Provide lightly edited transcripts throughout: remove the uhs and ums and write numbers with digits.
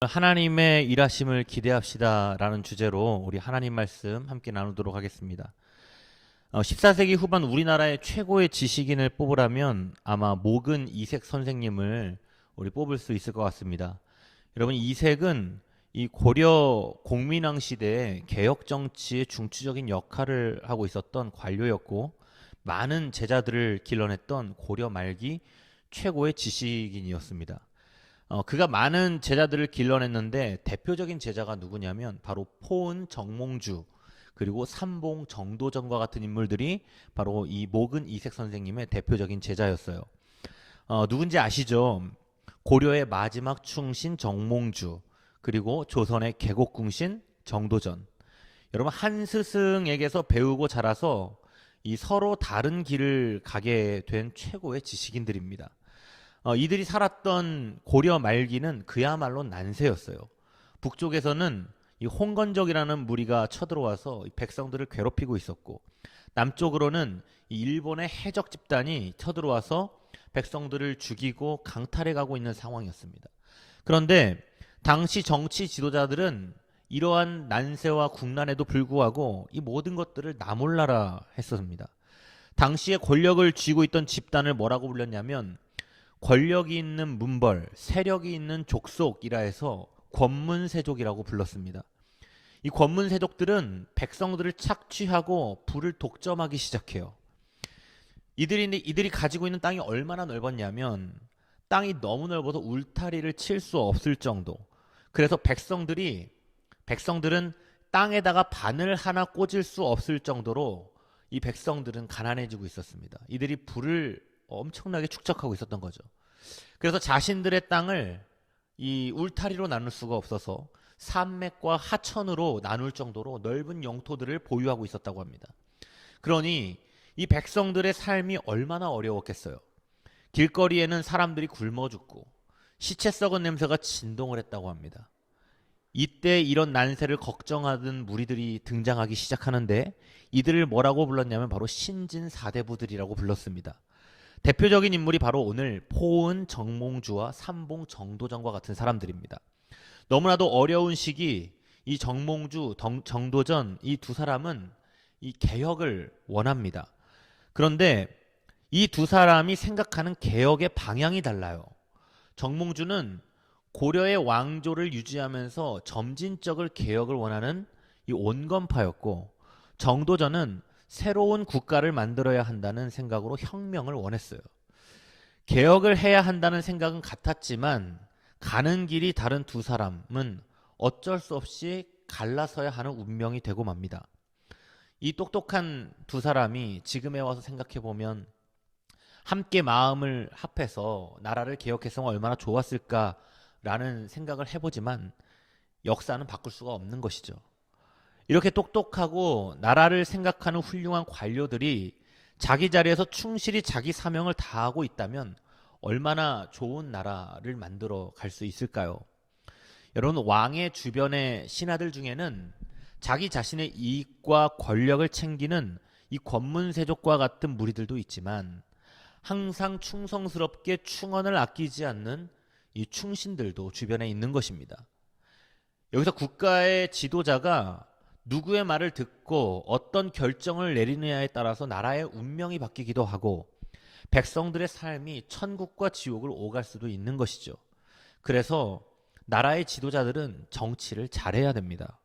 하나님의 일하심을 기대합시다 라는 주제로 우리 하나님 말씀 함께 나누도록 하겠습니다. 14세기 후반 우리나라의 최고의 지식인을 뽑으라면 아마 목은 이색 선생님을 우리 뽑을 수 있을 것 같습니다. 여러분, 이색은 이 고려 공민왕 시대에 개혁 정치의 중추적인 역할을 하고 있었던 관료였고, 많은 제자들을 길러냈던 고려 말기 최고의 지식인이었습니다. 그가 많은 제자들을 길러냈는데 대표적인 제자가 누구냐면 바로 포은 정몽주, 그리고 삼봉 정도전과 같은 인물들이 바로 이 목은 이색 선생님의 대표적인 제자였어요. 누군지 아시죠? 고려의 마지막 충신 정몽주, 그리고 조선의 개국궁신 정도전. 여러분, 한 스승에게서 배우고 자라서 이 서로 다른 길을 가게 된 최고의 지식인들입니다. 이들이 살았던 고려 말기는 그야말로 난세였어요. 북쪽에서는 이 홍건적이라는 무리가 쳐들어와서 백성들을 괴롭히고 있었고, 남쪽으로는 이 일본의 해적 집단이 쳐들어와서 백성들을 죽이고 강탈해 가고 있는 상황이었습니다. 그런데 당시 정치 지도자들은 이러한 난세와 국난에도 불구하고 이 모든 것들을 나몰라라 했었습니다. 당시에 권력을 쥐고 있던 집단을 뭐라고 불렸냐면 권력이 있는 문벌, 세력이 있는 족속이라 해서 권문세족이라고 불렀습니다. 이 권문세족들은 백성들을 착취하고 부를 독점하기 시작해요. 이들이 가지고 있는 땅이 얼마나 넓었냐면 땅이 너무 넓어서 울타리를 칠 수 없을 정도. 그래서 백성들은 땅에다가 바늘 하나 꽂을 수 없을 정도로 이 백성들은 가난해지고 있었습니다. 이들이 부를 엄청나게 축적하고 있었던 거죠. 그래서 자신들의 땅을 이 울타리로 나눌 수가 없어서 산맥과 하천으로 나눌 정도로 넓은 영토들을 보유하고 있었다고 합니다. 그러니 이 백성들의 삶이 얼마나 어려웠겠어요. 길거리에는 사람들이 굶어 죽고 시체 썩은 냄새가 진동을 했다고 합니다. 이때 이런 난세를 걱정하던 무리들이 등장하기 시작하는데 이들을 뭐라고 불렀냐면 바로 신진사대부들이라고 불렀습니다. 대표적인 인물이 바로 오늘 포은 정몽주와 삼봉 정도전과 같은 사람들입니다. 너무나도 어려운 시기 이 정몽주, 정도전 이 두 사람은 이 개혁을 원합니다. 그런데 이 두 사람이 생각하는 개혁의 방향이 달라요. 정몽주는 고려의 왕조를 유지하면서 점진적을 개혁을 원하는 이 온건파였고, 정도전은 새로운 국가를 만들어야 한다는 생각으로 혁명을 원했어요. 개혁을 해야 한다는 생각은 같았지만 가는 길이 다른 두 사람은 어쩔 수 없이 갈라서야 하는 운명이 되고 맙니다. 이 똑똑한 두 사람이 지금에 와서 생각해보면 함께 마음을 합해서 나라를 개혁했으면 얼마나 좋았을까라는 생각을 해보지만 역사는 바꿀 수가 없는 것이죠. 이렇게 똑똑하고 나라를 생각하는 훌륭한 관료들이 자기 자리에서 충실히 자기 사명을 다하고 있다면 얼마나 좋은 나라를 만들어 갈 수 있을까요? 여러분, 왕의 주변의 신하들 중에는 자기 자신의 이익과 권력을 챙기는 이 권문세족과 같은 무리들도 있지만 항상 충성스럽게 충언을 아끼지 않는 이 충신들도 주변에 있는 것입니다. 여기서 국가의 지도자가 누구의 말을 듣고 어떤 결정을 내리느냐에 따라서 나라의 운명이 바뀌기도 하고 백성들의 삶이 천국과 지옥을 오갈 수도 있는 것이죠. 그래서 나라의 지도자들은 정치를 잘해야 됩니다.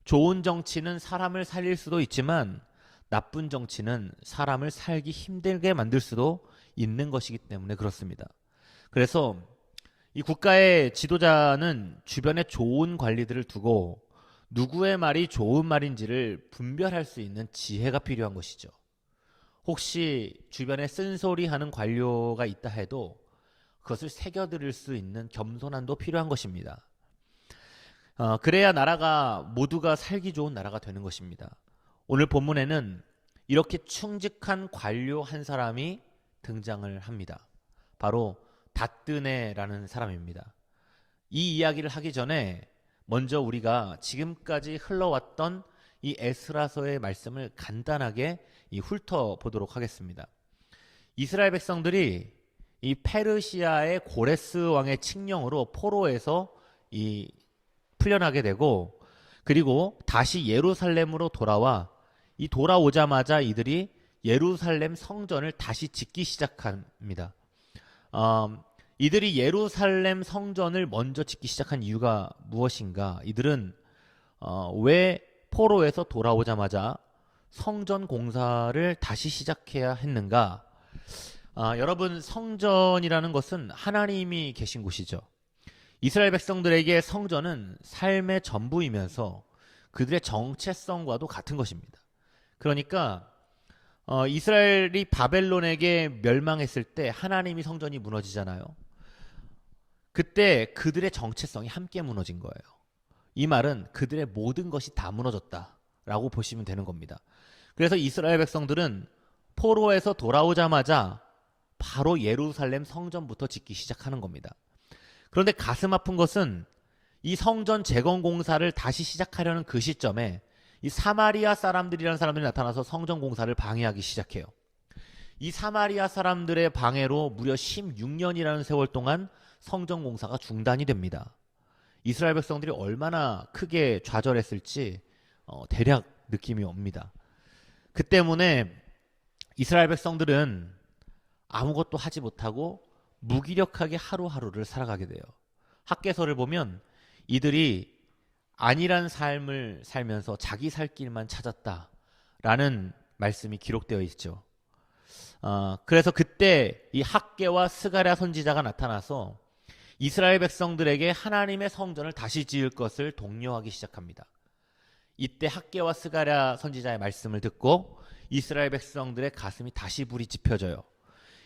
좋은 정치는 사람을 살릴 수도 있지만 나쁜 정치는 사람을 살기 힘들게 만들 수도 있는 것이기 때문에 그렇습니다. 그래서 이 국가의 지도자는 주변에 좋은 관리들을 두고 누구의 말이 좋은 말인지를 분별할 수 있는 지혜가 필요한 것이죠. 혹시 주변에 쓴소리하는 관료가 있다 해도 그것을 새겨들을 수 있는 겸손함도 필요한 것입니다. 그래야 나라가 모두가 살기 좋은 나라가 되는 것입니다. 오늘 본문에는 이렇게 충직한 관료 한 사람이 등장을 합니다. 바로 다뜨네라는 사람입니다. 이 이야기를 하기 전에 먼저 우리가 지금까지 흘러왔던 이 에스라서의 말씀을 간단하게 훑어보도록 하겠습니다. 이스라엘 백성들이 이 페르시아의 고레스 왕의 칙령으로 포로에서 이 풀려나게 되고, 그리고 다시 예루살렘으로 돌아와 이 돌아오자마자 이들이 예루살렘 성전을 다시 짓기 시작합니다. 이들이 예루살렘 성전을 먼저 짓기 시작한 이유가 무엇인가? 이들은 왜 포로에서 돌아오자마자 성전 공사를 다시 시작해야 했는가? 여러분, 성전이라는 것은 하나님이 계신 곳이죠. 이스라엘 백성들에게 성전은 삶의 전부이면서 그들의 정체성과도 같은 것입니다. 그러니까 이스라엘이 바벨론에게 멸망했을 때 하나님이 성전이 무너지잖아요. 그때 그들의 정체성이 함께 무너진 거예요. 이 말은 그들의 모든 것이 다 무너졌다라고 보시면 되는 겁니다. 그래서 이스라엘 백성들은 포로에서 돌아오자마자 바로 예루살렘 성전부터 짓기 시작하는 겁니다. 그런데 가슴 아픈 것은 이 성전 재건 공사를 다시 시작하려는 그 시점에 이 사마리아 사람들이라는 사람들이 나타나서 성전 공사를 방해하기 시작해요. 이 사마리아 사람들의 방해로 무려 16년이라는 세월 동안 성전 공사가 중단이 됩니다. 이스라엘 백성들이 얼마나 크게 좌절했을지 대략 느낌이 옵니다. 그 때문에 이스라엘 백성들은 아무것도 하지 못하고 무기력하게 하루하루를 살아가게 돼요. 학개서를 보면 이들이 안일한 삶을 살면서 자기 살 길만 찾았다라는 말씀이 기록되어 있죠. 그래서 그때 이 학개와 스가랴 선지자가 나타나서 이스라엘 백성들에게 하나님의 성전을 다시 지을 것을 독려하기 시작합니다. 이때 학개와 스가랴 선지자의 말씀을 듣고 이스라엘 백성들의 가슴이 다시 불이 지펴져요.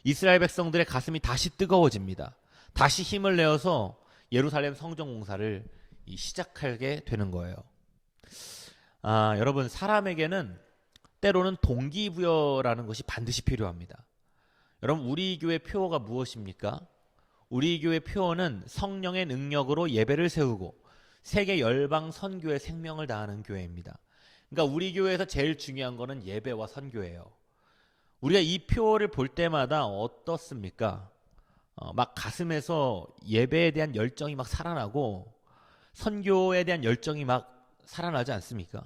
이스라엘 백성들의 가슴이 다시 뜨거워집니다. 다시 힘을 내어서 예루살렘 성전 공사를 시작하게 되는 거예요. 여러분, 사람에게는 때로는 동기부여라는 것이 반드시 필요합니다. 여러분, 우리 교회 표어가 무엇입니까? 우리 교회 표어는 성령의 능력으로 예배를 세우고 세계 열방 선교에 생명을 다하는 교회입니다. 그러니까 우리 교회에서 제일 중요한 거는 예배와 선교예요. 우리가 이 표어를 볼 때마다 어떻습니까? 막 가슴에서 예배에 대한 열정이 막 살아나고 선교에 대한 열정이 막 살아나지 않습니까?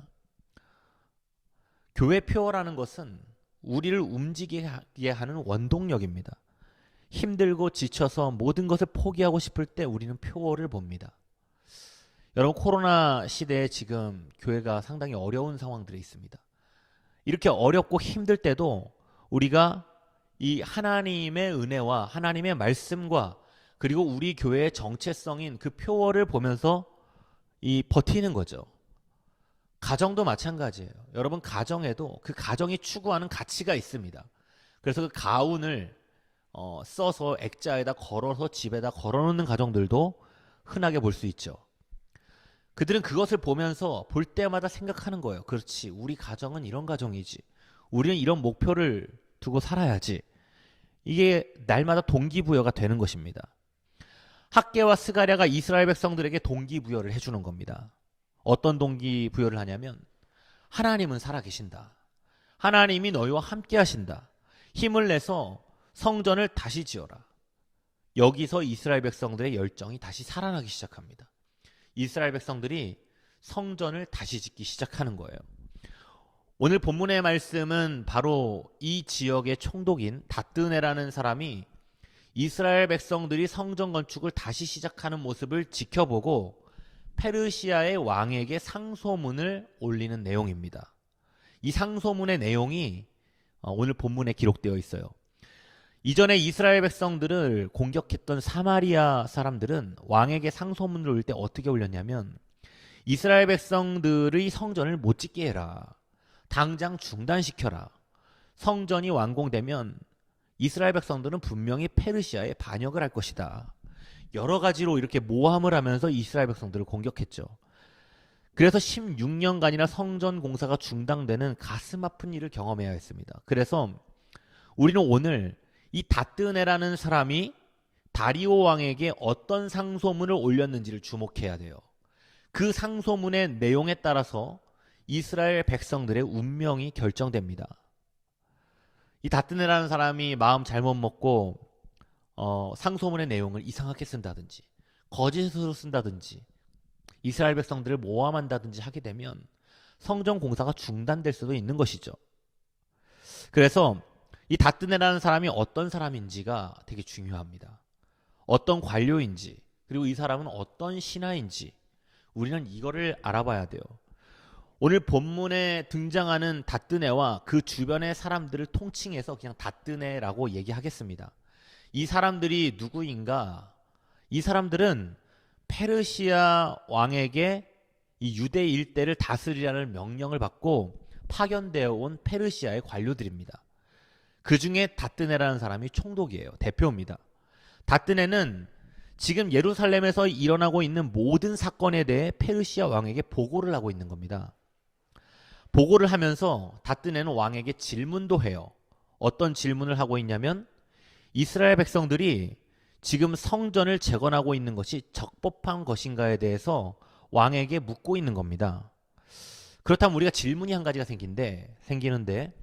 교회 표어라는 것은 우리를 움직이게 하는 원동력입니다. 힘들고 지쳐서 모든 것을 포기하고 싶을 때 우리는 표어를 봅니다. 여러분, 코로나 시대에 지금 교회가 상당히 어려운 상황들에 있습니다. 이렇게 어렵고 힘들 때도 우리가 이 하나님의 은혜와 하나님의 말씀과 그리고 우리 교회의 정체성인 그 표어를 보면서 버티는 거죠. 가정도 마찬가지예요. 여러분, 가정에도 그 가정이 추구하는 가치가 있습니다. 그래서 그 가훈을 써서 액자에다 걸어서 집에다 걸어놓는 가정들도 흔하게 볼 수 있죠. 그들은 그것을 보면서 볼 때마다 생각하는 거예요. 그렇지, 우리 가정은 이런 가정이지. 우리는 이런 목표를 두고 살아야지. 이게 날마다 동기부여가 되는 것입니다. 학개와 스가랴가 이스라엘 백성들에게 동기부여를 해주는 겁니다. 어떤 동기부여를 하냐면 하나님은 살아계신다. 하나님이 너희와 함께 하신다. 힘을 내서 성전을 다시 지어라. 여기서 이스라엘 백성들의 열정이 다시 살아나기 시작합니다. 이스라엘 백성들이 성전을 다시 짓기 시작하는 거예요. 오늘 본문의 말씀은 바로 이 지역의 총독인 다뜨네라는 사람이 이스라엘 백성들이 성전 건축을 다시 시작하는 모습을 지켜보고 페르시아의 왕에게 상소문을 올리는 내용입니다. 이 상소문의 내용이 오늘 본문에 기록되어 있어요. 이전에 이스라엘 백성들을 공격했던 사마리아 사람들은 왕에게 상소문을 올릴 때 어떻게 올렸냐면 이스라엘 백성들의 성전을 못 짓게 해라. 당장 중단시켜라. 성전이 완공되면 이스라엘 백성들은 분명히 페르시아에 반역을 할 것이다. 여러 가지로 이렇게 모함을 하면서 이스라엘 백성들을 공격했죠. 그래서 16년간이나 성전 공사가 중단되는 가슴 아픈 일을 경험해야 했습니다. 그래서 우리는 오늘 이 다뜨네라는 사람이 다리오 왕에게 어떤 상소문을 올렸는지를 주목해야 돼요. 그 상소문의 내용에 따라서 이스라엘 백성들의 운명이 결정됩니다. 이 다뜨네라는 사람이 마음 잘못 먹고 상소문의 내용을 이상하게 쓴다든지 거짓으로 쓴다든지 이스라엘 백성들을 모함한다든지 하게 되면 성전 공사가 중단될 수도 있는 것이죠. 그래서 이 다뜨네라는 사람이 어떤 사람인지가 되게 중요합니다. 어떤 관료인지, 그리고 이 사람은 어떤 신하인지 우리는 이거를 알아봐야 돼요. 오늘 본문에 등장하는 다뜨네와 그 주변의 사람들을 통칭해서 그냥 다뜨네라고 얘기하겠습니다. 이 사람들이 누구인가? 이 사람들은 페르시아 왕에게 이 유대 일대를 다스리라는 명령을 받고 파견되어 온 페르시아의 관료들입니다. 그 중에 다뜨네라는 사람이 총독이에요. 대표입니다. 다뜨네는 지금 예루살렘에서 일어나고 있는 모든 사건에 대해 페르시아 왕에게 보고를 하고 있는 겁니다. 보고를 하면서 다뜨네는 왕에게 질문도 해요. 어떤 질문을 하고 있냐면 이스라엘 백성들이 지금 성전을 재건하고 있는 것이 적법한 것인가에 대해서 왕에게 묻고 있는 겁니다. 그렇다면 우리가 질문이 한 가지가 생기는데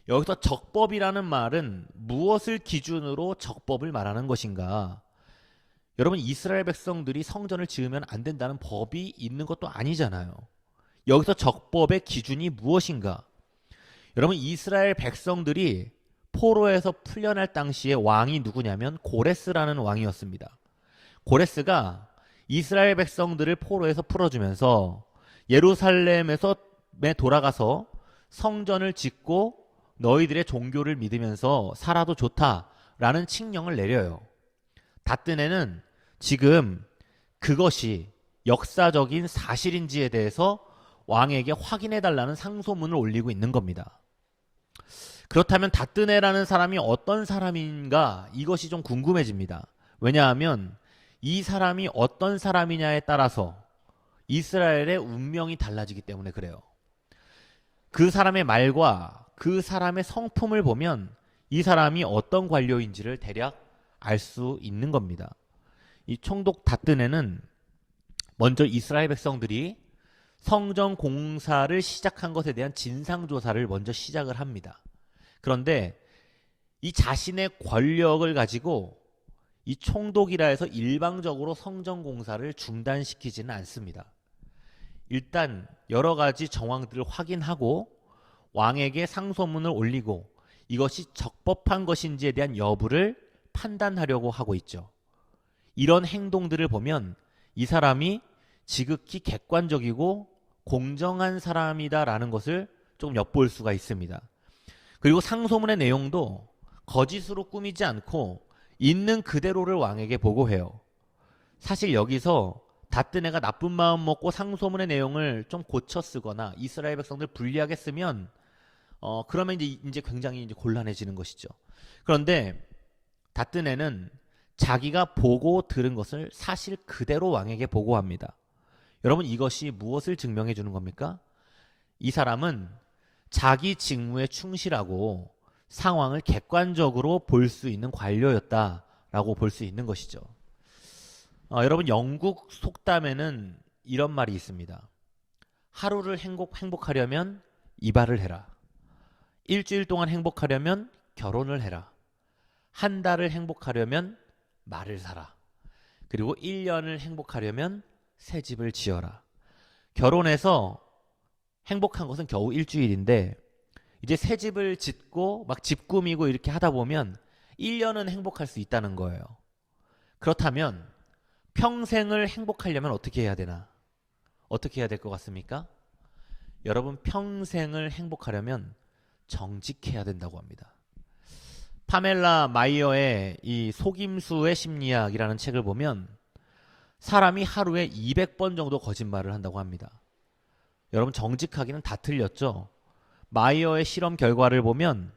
여기서 적법이라는 말은 무엇을 기준으로 적법을 말하는 것인가? 여러분, 이스라엘 백성들이 성전을 지으면 안 된다는 법이 있는 것도 아니잖아요. 여기서 적법의 기준이 무엇인가? 여러분, 이스라엘 백성들이 포로에서 풀려날 당시에 왕이 누구냐면 고레스라는 왕이었습니다. 고레스가 이스라엘 백성들을 포로에서 풀어주면서 예루살렘에서 돌아가서 성전을 짓고 너희들의 종교를 믿으면서 살아도 좋다라는 칙령을 내려요. 다뜨네는 지금 그것이 역사적인 사실인지에 대해서 왕에게 확인해달라는 상소문을 올리고 있는 겁니다. 그렇다면 다뜨네라는 사람이 어떤 사람인가, 이것이 좀 궁금해집니다. 왜냐하면 이 사람이 어떤 사람이냐에 따라서 이스라엘의 운명이 달라지기 때문에 그래요. 그 사람의 말과 그 사람의 성품을 보면 이 사람이 어떤 관료인지를 대략 알 수 있는 겁니다. 이 총독 다뜨네는 먼저 이스라엘 백성들이 성전 공사를 시작한 것에 대한 진상조사를 먼저 시작을 합니다. 그런데 이 자신의 권력을 가지고 이 총독이라 해서 일방적으로 성전 공사를 중단시키지는 않습니다. 일단 여러 가지 정황들을 확인하고 왕에게 상소문을 올리고 이것이 적법한 것인지에 대한 여부를 판단하려고 하고 있죠. 이런 행동들을 보면 이 사람이 지극히 객관적이고 공정한 사람이다라는 것을 좀 엿볼 수가 있습니다. 그리고 상소문의 내용도 거짓으로 꾸미지 않고 있는 그대로를 왕에게 보고해요. 사실 여기서 다뜨네가 나쁜 마음 먹고 상소문의 내용을 좀 고쳐 쓰거나 이스라엘 백성들 불리하게 쓰면 그러면 이제 굉장히 이제 곤란해지는 것이죠. 그런데 다뜨네는 자기가 보고 들은 것을 사실 그대로 왕에게 보고합니다. 여러분, 이것이 무엇을 증명해 주는 겁니까? 이 사람은 자기 직무에 충실하고 상황을 객관적으로 볼 수 있는 관료였다라고 볼 수 있는 것이죠. 여러분, 영국 속담에는 이런 말이 있습니다. 하루를 행복하려면 이발을 해라. 일주일 동안 행복하려면 결혼을 해라. 한 달을 행복하려면 말을 사라. 그리고 1년을 행복하려면 새 집을 지어라. 결혼해서 행복한 것은 겨우 일주일인데 이제 새 집을 짓고 막 집 꾸미고 이렇게 하다 보면 1년은 행복할 수 있다는 거예요. 그렇다면 평생을 행복하려면 어떻게 해야 되나? 어떻게 해야 될 것 같습니까? 여러분, 평생을 행복하려면 정직해야 된다고 합니다. 파멜라 마이어의 이 속임수의 심리학이라는 책을 보면 사람이 하루에 200번 정도 거짓말을 한다고 합니다. 여러분, 정직하기는 다 틀렸죠. 마이어의 실험 결과를 보면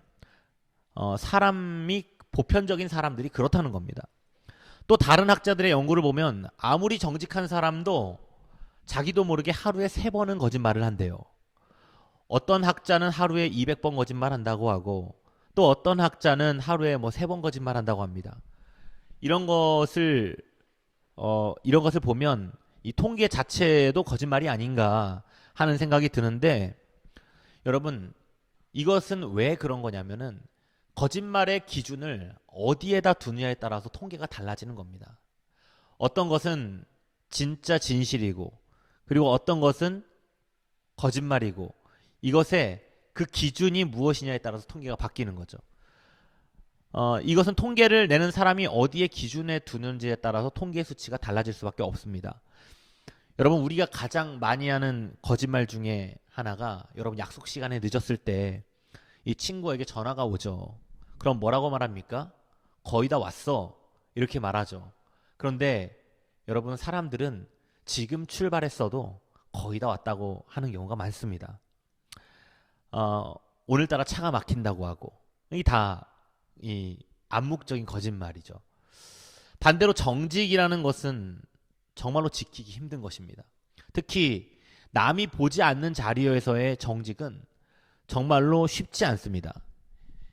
사람이 보편적인 사람들이 그렇다는 겁니다. 또 다른 학자들의 연구를 보면 아무리 정직한 사람도 자기도 모르게 하루에 3번은 거짓말을 한대요. 어떤 학자는 하루에 200번 거짓말 한다고 하고 또 어떤 학자는 하루에 3번 거짓말 한다고 합니다. 이런 것을 보면 이 통계 자체도 거짓말이 아닌가 하는 생각이 드는데, 여러분, 이것은 왜 그런 거냐면은 거짓말의 기준을 어디에다 두느냐에 따라서 통계가 달라지는 겁니다. 어떤 것은 진짜 진실이고 그리고 어떤 것은 거짓말이고, 이것의 그 기준이 무엇이냐에 따라서 통계가 바뀌는 거죠. 이것은 통계를 내는 사람이 어디에 기준에 두는지에 따라서 통계 수치가 달라질 수밖에 없습니다. 여러분, 우리가 가장 많이 하는 거짓말 중에 하나가, 여러분 약속 시간에 늦었을 때 이 친구에게 전화가 오죠. 그럼 뭐라고 말합니까? 거의 다 왔어, 이렇게 말하죠. 그런데 여러분, 사람들은 지금 출발했어도 거의 다 왔다고 하는 경우가 많습니다. 오늘따라 차가 막힌다고 하고, 이게 다 이 암묵적인 거짓말이죠. 반대로 정직이라는 것은 정말로 지키기 힘든 것입니다. 특히 남이 보지 않는 자리에서의 정직은 정말로 쉽지 않습니다.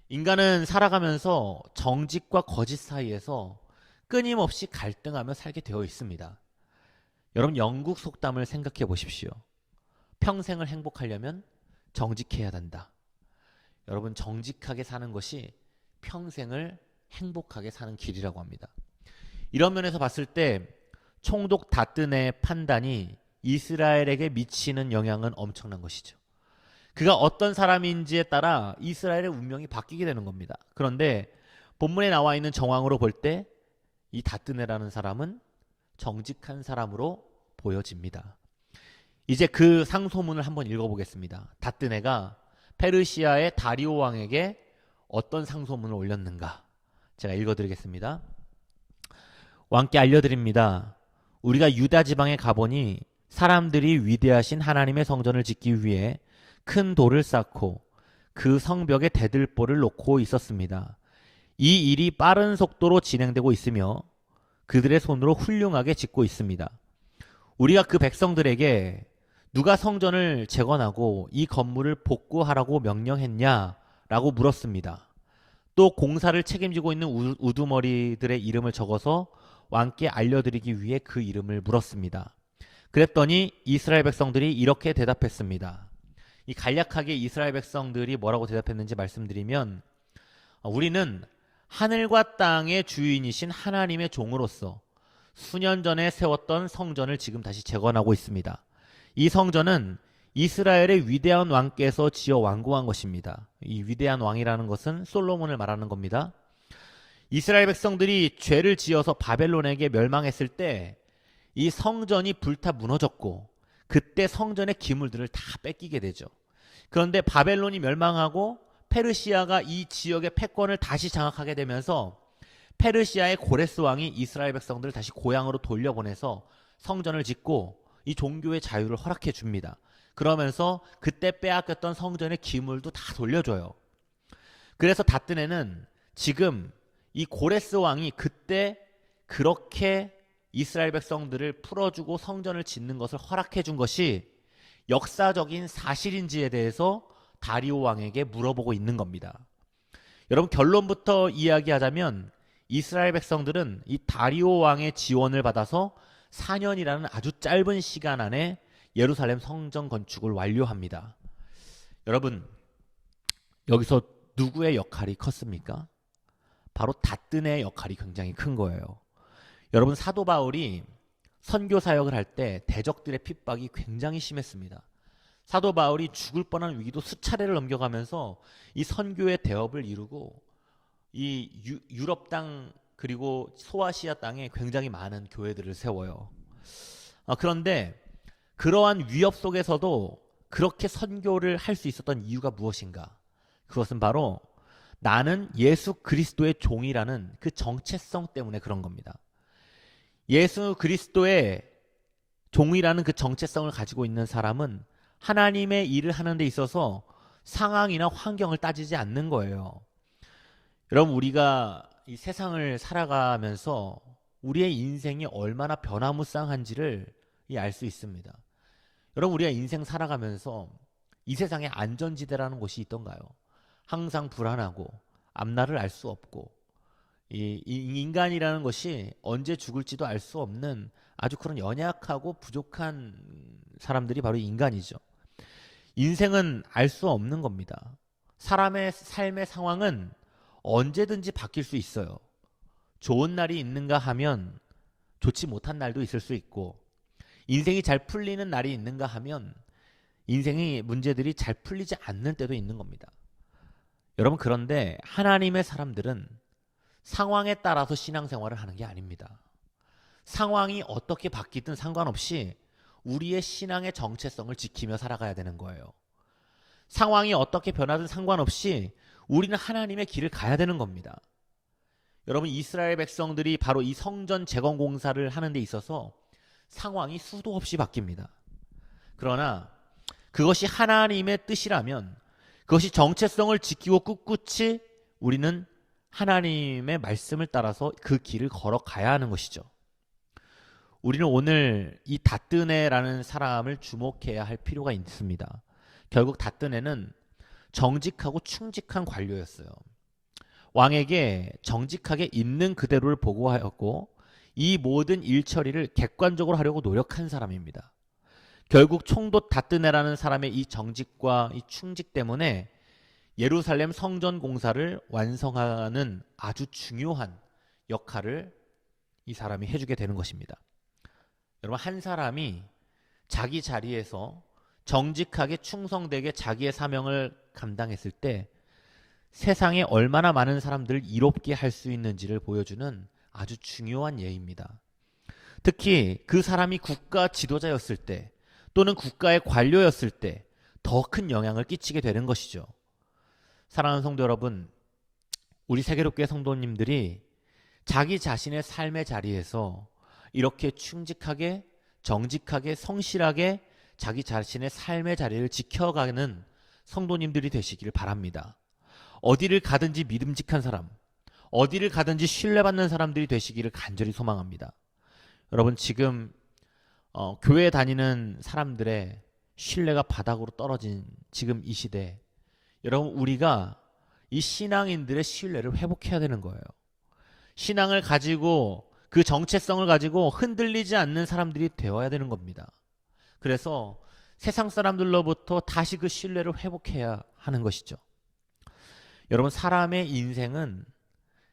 인간은 살아가면서 정직과 거짓 사이에서 끊임없이 갈등하며 살게 되어 있습니다. 여러분, 영국 속담을 생각해 보십시오. 평생을 행복하려면 정직해야 한다. 여러분, 정직하게 사는 것이 평생을 행복하게 사는 길이라고 합니다. 이런 면에서 봤을 때 총독 다뜬의 판단이 이스라엘에게 미치는 영향은 엄청난 것이죠. 그가 어떤 사람인지에 따라 이스라엘의 운명이 바뀌게 되는 겁니다. 그런데 본문에 나와 있는 정황으로 볼 때 이 다뜨네라는 사람은 정직한 사람으로 보여집니다. 이제 그 상소문을 한번 읽어보겠습니다. 다뜨네가 페르시아의 다리오 왕에게 어떤 상소문을 올렸는가? 제가 읽어드리겠습니다. 왕께 알려드립니다. 우리가 유다 지방에 가보니 사람들이 위대하신 하나님의 성전을 짓기 위해 큰 돌을 쌓고 그 성벽에 대들보를 놓고 있었습니다. 이 일이 빠른 속도로 진행되고 있으며 그들의 손으로 훌륭하게 짓고 있습니다. 우리가 그 백성들에게 누가 성전을 재건하고 이 건물을 복구하라고 명령했냐라고 물었습니다. 또 공사를 책임지고 있는 우두머리들의 이름을 적어서 왕께 알려드리기 위해 그 이름을 물었습니다. 그랬더니 이스라엘 백성들이 이렇게 대답했습니다. 이 간략하게 이스라엘 백성들이 뭐라고 대답했는지 말씀드리면, 우리는 하늘과 땅의 주인이신 하나님의 종으로서 수년 전에 세웠던 성전을 지금 다시 재건하고 있습니다. 이 성전은 이스라엘의 위대한 왕께서 지어 완공한 것입니다. 이 위대한 왕이라는 것은 솔로몬을 말하는 겁니다. 이스라엘 백성들이 죄를 지어서 바벨론에게 멸망했을 때 이 성전이 불타 무너졌고, 그때 성전의 기물들을 다 뺏기게 되죠. 그런데 바벨론이 멸망하고 페르시아가 이 지역의 패권을 다시 장악하게 되면서 페르시아의 고레스 왕이 이스라엘 백성들을 다시 고향으로 돌려보내서 성전을 짓고 이 종교의 자유를 허락해 줍니다. 그러면서 그때 빼앗겼던 성전의 기물도 다 돌려줘요. 그래서 다뜨네는 지금 이 고레스 왕이 그때 그렇게 이스라엘 백성들을 풀어주고 성전을 짓는 것을 허락해 준 것이 역사적인 사실인지에 대해서 다리오 왕에게 물어보고 있는 겁니다. 여러분, 결론부터 이야기하자면 이스라엘 백성들은 이 다리오 왕의 지원을 받아서 4년이라는 아주 짧은 시간 안에 예루살렘 성전 건축을 완료합니다. 여러분, 여기서 누구의 역할이 컸습니까? 바로 다뜨네의 역할이 굉장히 큰 거예요. 여러분, 사도 바울이 선교 사역을 할 때 대적들의 핍박이 굉장히 심했습니다. 사도 바울이 죽을 뻔한 위기도 수차례를 넘겨가면서 이 선교의 대업을 이루고 이 유럽 땅 그리고 소아시아 땅에 굉장히 많은 교회들을 세워요. 그런데 그러한 위협 속에서도 그렇게 선교를 할 수 있었던 이유가 무엇인가? 그것은 바로 나는 예수 그리스도의 종이라는 그 정체성 때문에 그런 겁니다. 예수 그리스도의 종이라는 그 정체성을 가지고 있는 사람은 하나님의 일을 하는 데 있어서 상황이나 환경을 따지지 않는 거예요. 여러분, 우리가 이 세상을 살아가면서 우리의 인생이 얼마나 변화무쌍한지를 알 수 있습니다. 여러분, 우리가 인생 살아가면서 이 세상에 안전지대라는 곳이 있던가요? 항상 불안하고 앞날을 알 수 없고 이 인간이라는 것이 언제 죽을지도 알 수 없는 아주 그런 연약하고 부족한 사람들이 바로 인간이죠. 인생은 알 수 없는 겁니다. 사람의 삶의 상황은 언제든지 바뀔 수 있어요. 좋은 날이 있는가 하면 좋지 못한 날도 있을 수 있고, 인생이 잘 풀리는 날이 있는가 하면 인생의 문제들이 잘 풀리지 않는 때도 있는 겁니다. 여러분, 그런데 하나님의 사람들은 상황에 따라서 신앙생활을 하는 게 아닙니다. 상황이 어떻게 바뀌든 상관없이 우리의 신앙의 정체성을 지키며 살아가야 되는 거예요. 상황이 어떻게 변하든 상관없이 우리는 하나님의 길을 가야 되는 겁니다. 여러분, 이스라엘 백성들이 바로 이 성전 재건 공사를 하는 데 있어서 상황이 수도 없이 바뀝니다. 그러나 그것이 하나님의 뜻이라면, 그것이 정체성을 지키고 꿋꿋이 우리는 하나님의 말씀을 따라서 그 길을 걸어가야 하는 것이죠. 우리는 오늘 이 다뜨네라는 사람을 주목해야 할 필요가 있습니다. 결국 다뜨네는 정직하고 충직한 관료였어요. 왕에게 정직하게 있는 그대로를 보고하였고 이 모든 일처리를 객관적으로 하려고 노력한 사람입니다. 결국 총독 다뜨네라는 사람의 이 정직과 이 충직 때문에 예루살렘 성전 공사를 완성하는 아주 중요한 역할을 이 사람이 해주게 되는 것입니다. 여러분, 한 사람이 자기 자리에서 정직하게 충성되게 자기의 사명을 감당했을 때 세상에 얼마나 많은 사람들을 이롭게 할 수 있는지를 보여주는 아주 중요한 예입니다. 특히 그 사람이 국가 지도자였을 때 또는 국가의 관료였을 때 더 큰 영향을 끼치게 되는 것이죠. 사랑하는 성도 여러분, 우리 세계롭게 성도님들이 자기 자신의 삶의 자리에서 이렇게 충직하게, 정직하게, 성실하게 자기 자신의 삶의 자리를 지켜가는 성도님들이 되시기를 바랍니다. 어디를 가든지 믿음직한 사람, 어디를 가든지 신뢰받는 사람들이 되시기를 간절히 소망합니다. 여러분, 지금 교회 다니는 사람들의 신뢰가 바닥으로 떨어진 지금 이 시대, 여러분, 우리가 이 신앙인들의 신뢰를 회복해야 되는 거예요. 신앙을 가지고 그 정체성을 가지고 흔들리지 않는 사람들이 되어야 되는 겁니다. 그래서 세상 사람들로부터 다시 그 신뢰를 회복해야 하는 것이죠. 여러분, 사람의 인생은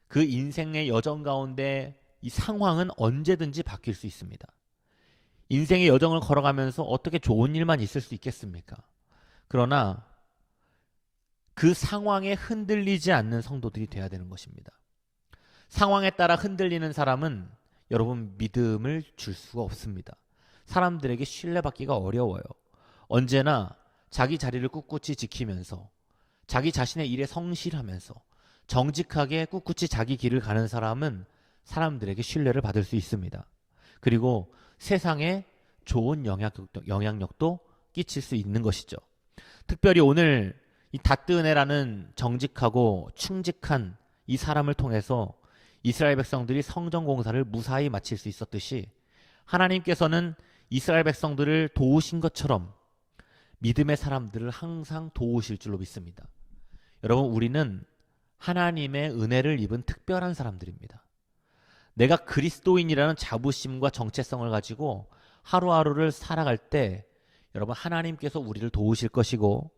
그 인생의 여정 가운데 이 상황은 언제든지 바뀔 수 있습니다. 인생의 여정을 걸어가면서 어떻게 좋은 일만 있을 수 있겠습니까? 그러나 그 상황에 흔들리지 않는 성도들이 되어야 되는 것입니다. 상황에 따라 흔들리는 사람은 여러분 믿음을 줄 수가 없습니다. 사람들에게 신뢰받기가 어려워요. 언제나 자기 자리를 꿋꿋이 지키면서 자기 자신의 일에 성실하면서 정직하게 꿋꿋이 자기 길을 가는 사람은 사람들에게 신뢰를 받을 수 있습니다. 그리고 세상에 좋은 영향력도 끼칠 수 있는 것이죠. 특별히 오늘 이 다뜨네라는 정직하고 충직한 이 사람을 통해서 이스라엘 백성들이 성전 공사를 무사히 마칠 수 있었듯이 하나님께서는 이스라엘 백성들을 도우신 것처럼 믿음의 사람들을 항상 도우실 줄로 믿습니다. 여러분, 우리는 하나님의 은혜를 입은 특별한 사람들입니다. 내가 그리스도인이라는 자부심과 정체성을 가지고 하루하루를 살아갈 때 여러분, 하나님께서 우리를 도우실 것이고,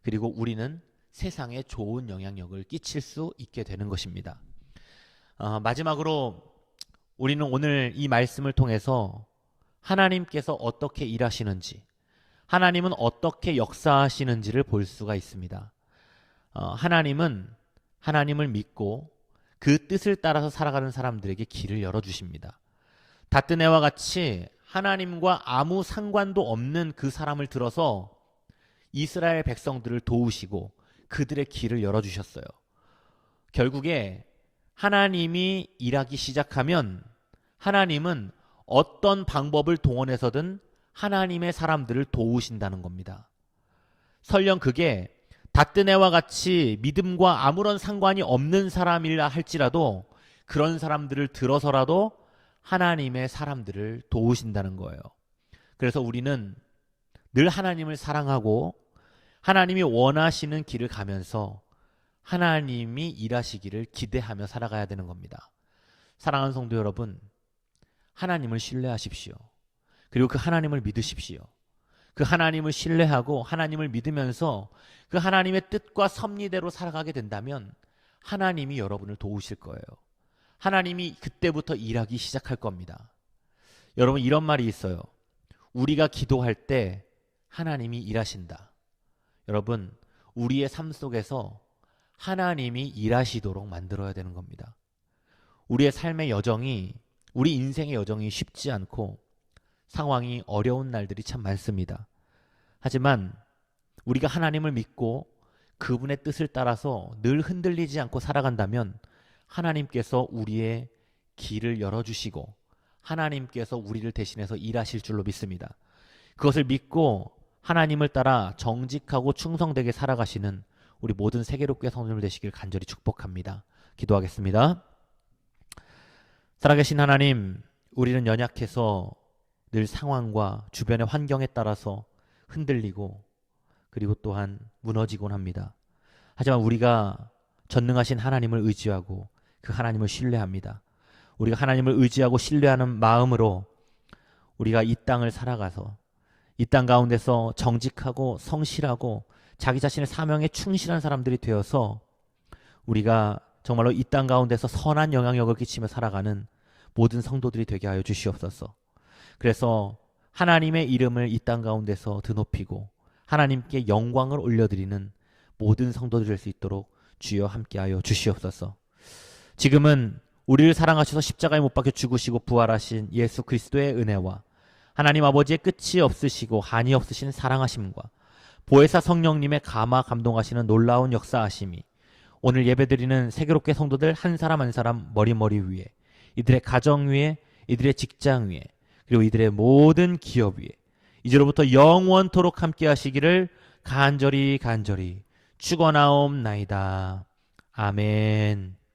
그리고 우리는 세상에 좋은 영향력을 끼칠 수 있게 되는 것입니다. 마지막으로 우리는 오늘 이 말씀을 통해서 하나님께서 어떻게 일하시는지, 하나님은 어떻게 역사하시는지를 볼 수가 있습니다. 하나님은 하나님을 믿고 그 뜻을 따라서 살아가는 사람들에게 길을 열어주십니다. 다뜨네와 같이 하나님과 아무 상관도 없는 그 사람을 들어서 이스라엘 백성들을 도우시고 그들의 길을 열어주셨어요. 결국에 하나님이 일하기 시작하면 하나님은 어떤 방법을 동원해서든 하나님의 사람들을 도우신다는 겁니다. 설령 그게 다뜨네와 같이 믿음과 아무런 상관이 없는 사람이라 할지라도 그런 사람들을 들어서라도 하나님의 사람들을 도우신다는 거예요. 그래서 우리는 늘 하나님을 사랑하고 하나님이 원하시는 길을 가면서 하나님이 일하시기를 기대하며 살아가야 되는 겁니다. 사랑하는 성도 여러분, 하나님을 신뢰하십시오. 그리고 그 하나님을 믿으십시오. 그 하나님을 신뢰하고 하나님을 믿으면서 그 하나님의 뜻과 섭리대로 살아가게 된다면 하나님이 여러분을 도우실 거예요. 하나님이 그때부터 일하기 시작할 겁니다. 여러분, 이런 말이 있어요. 우리가 기도할 때 하나님이 일하신다. 여러분, 우리의 삶 속에서 하나님이 일하시도록 만들어야 되는 겁니다. 우리의 삶의 여정이, 우리 인생의 여정이 쉽지 않고 상황이 어려운 날들이 참 많습니다. 하지만 우리가 하나님을 믿고 그분의 뜻을 따라서 늘 흔들리지 않고 살아간다면 하나님께서 우리의 길을 열어주시고 하나님께서 우리를 대신해서 일하실 줄로 믿습니다. 그것을 믿고 하나님을 따라 정직하고 충성되게 살아가시는 우리 모든 세계롭게 성도들 되시길 간절히 축복합니다. 기도하겠습니다. 살아계신 하나님, 우리는 연약해서 늘 상황과 주변의 환경에 따라서 흔들리고 그리고 또한 무너지곤 합니다. 하지만 우리가 전능하신 하나님을 의지하고 그 하나님을 신뢰합니다. 우리가 하나님을 의지하고 신뢰하는 마음으로 우리가 이 땅을 살아가서 이 땅 가운데서 정직하고 성실하고 자기 자신의 사명에 충실한 사람들이 되어서 우리가 정말로 이 땅 가운데서 선한 영향력을 끼치며 살아가는 모든 성도들이 되게 하여 주시옵소서. 그래서 하나님의 이름을 이 땅 가운데서 드높이고 하나님께 영광을 올려드리는 모든 성도들이 될 수 있도록 주여 함께하여 주시옵소서. 지금은 우리를 사랑하셔서 십자가에 못 박혀 죽으시고 부활하신 예수 그리스도의 은혜와 하나님 아버지의 끝이 없으시고 한이 없으신 사랑하심과 보혜사 성령님의 감화 감동하시는 놀라운 역사하심이 오늘 예배드리는 세계롭게 성도들 한 사람 한 사람 머리머리 위에, 이들의 가정 위에, 이들의 직장 위에, 그리고 이들의 모든 기업 위에 이제로부터 영원토록 함께 하시기를 간절히 축원하옵나이다. 아멘.